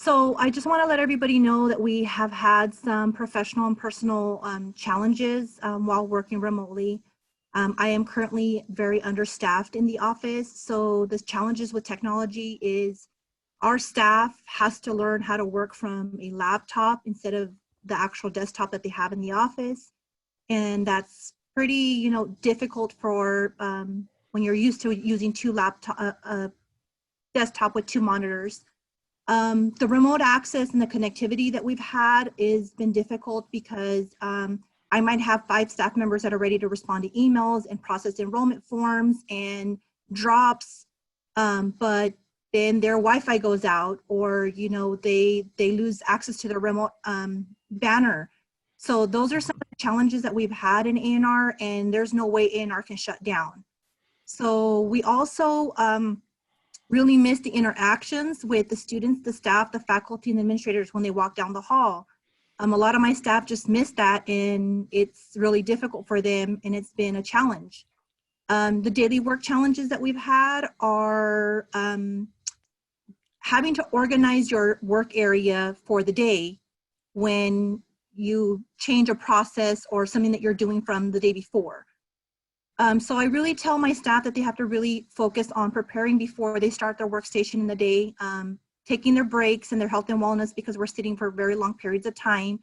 So I just want to let everybody know that we have had some professional and personal challenges while working remotely. I am currently very understaffed in the office. So the challenges with technology is our staff has to learn how to work from a laptop instead of the actual desktop that they have in the office. And that's pretty, difficult for when you're used to using two desktop with two monitors. The remote access and the connectivity that we've had has been difficult because I might have 5 staff members that are ready to respond to emails and process enrollment forms and drops, but then their Wi-Fi goes out, or they lose access to their remote banner. So those are some of the challenges that we've had in A&R, and there's no way A&R can shut down. So we also really miss the interactions with the students, the staff, the faculty, and the administrators when they walk down the hall. A lot of my staff just miss that, and it's really difficult for them, and it's been a challenge. The daily work challenges that we've had are having to organize your work area for the day when you change a process or something that you're doing from the day before. So I really tell my staff that they have to really focus on preparing before they start their workstation in the day, taking their breaks and their health and wellness, because we're sitting for very long periods of time,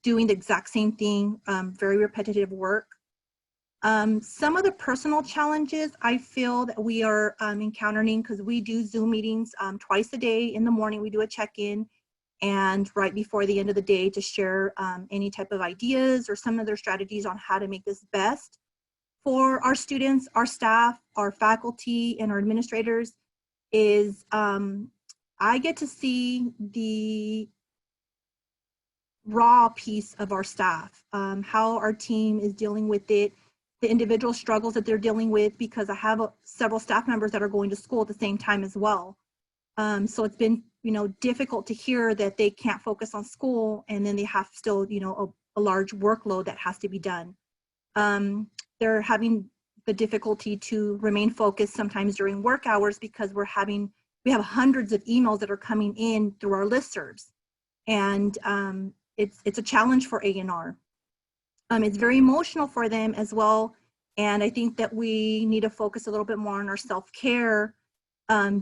doing the exact same thing, very repetitive work. Some of the personal challenges I feel that we are encountering, because we do Zoom meetings twice a day. In the morning, we do a check-in, and right before the end of the day to share any type of ideas or some of their strategies on how to make this best for our students, our staff, our faculty, and our administrators. Is I get to see the raw piece of our staff, how our team is dealing with it, the individual struggles that they're dealing with, because I have several staff members that are going to school at the same time as well. So it's been, difficult to hear that they can't focus on school, and then they have still, a large workload that has to be done. They're having the difficulty to remain focused sometimes during work hours, because we have hundreds of emails that are coming in through our listservs, and it's a challenge for A&R. It's very emotional for them as well, and I think that we need to focus a little bit more on our self-care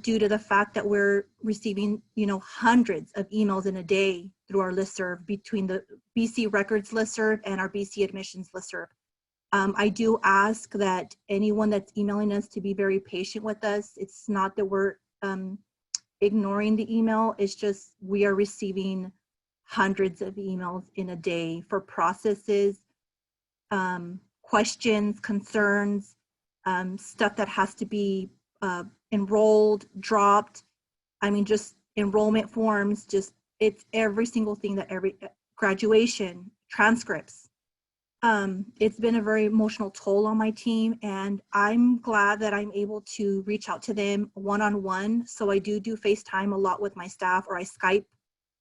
due to the fact that we're receiving, hundreds of emails in a day through our listserv, between the BC Records listserv and our BC Admissions listserv. I do ask that anyone that's emailing us to be very patient with us. It's not that we're ignoring the email, it's just we are receiving hundreds of emails in a day for processes, questions, concerns, stuff that has to be enrolled, dropped. I mean, just enrollment forms, it's every single thing that graduation, transcripts. It's been a very emotional toll on my team, and I'm glad that I'm able to reach out to them one-on-one. So I do FaceTime a lot with my staff, or I Skype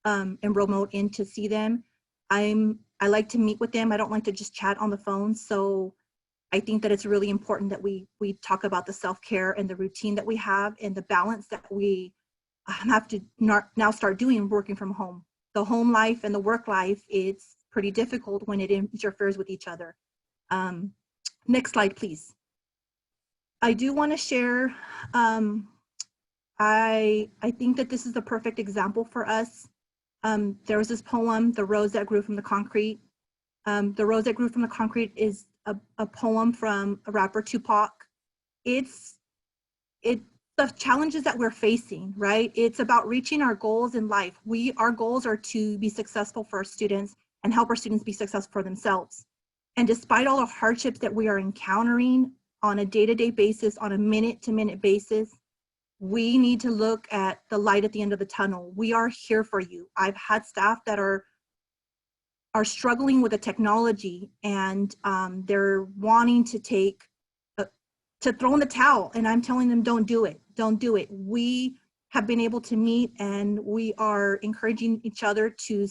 and remote in to see them. I like to meet with them. I don't like to just chat on the phone. So I think that it's really important that we talk about the self-care and the routine that we have, and the balance that we have to now start doing working from home. The home life and the work life, it's pretty difficult when it interferes with each other. Next slide, please. I do want to share, I think that this is the perfect example for us. There was this poem, The Rose That Grew from the Concrete. The Rose That Grew from the Concrete is a poem from a rapper, Tupac. It's the challenges that we're facing, right? It's about reaching our goals in life. Our goals are to be successful for our students and help our students be successful for themselves. And despite all the hardships that we are encountering on a day-to-day basis, on a minute-to-minute basis, we need to look at the light at the end of the tunnel. We are here for you. I've had staff that are struggling with the technology, and they're wanting to throw in the towel, and I'm telling them, don't do it. We have been able to meet, and we are encouraging each other to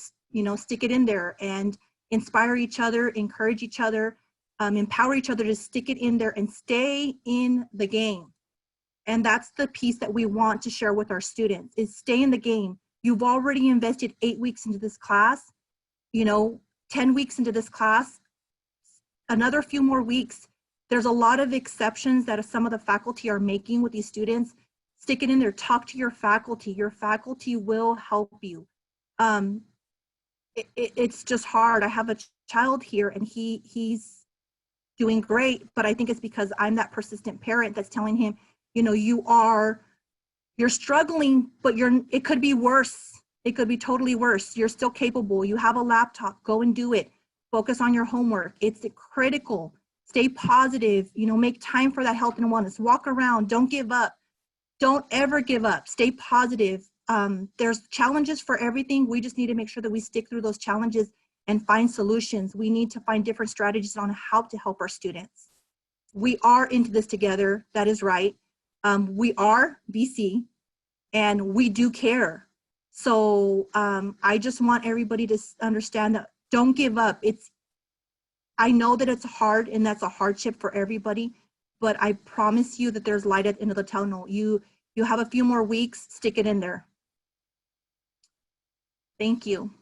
stick it in there and inspire each other, encourage each other, empower each other to stick it in there and stay in the game. And that's the piece that we want to share with our students, is stay in the game. You've already invested 8 weeks into this class, 10 weeks into this class, another few more weeks. There's a lot of exceptions that some of the faculty are making with these students. Stick it in there, talk to your faculty. Your faculty will help you. It's just hard. I have a child here and he's doing great, but I think it's because I'm that persistent parent that's telling him, you're struggling, but it could be worse. It could be totally worse. You're still capable. You have a laptop, go and do it. Focus on your homework. It's critical. Stay positive, make time for that health and wellness. Walk around, don't give up. Don't ever give up. Stay positive. There's challenges for everything. We just need to make sure that we stick through those challenges and find solutions. We need to find different strategies on how to help our students. We are into this together. That is right. We are BC and we do care. So I just want everybody to understand that don't give up. I know that it's hard and that's a hardship for everybody, but I promise you that there's light at the end of the tunnel. You have a few more weeks, stick it in there. Thank you.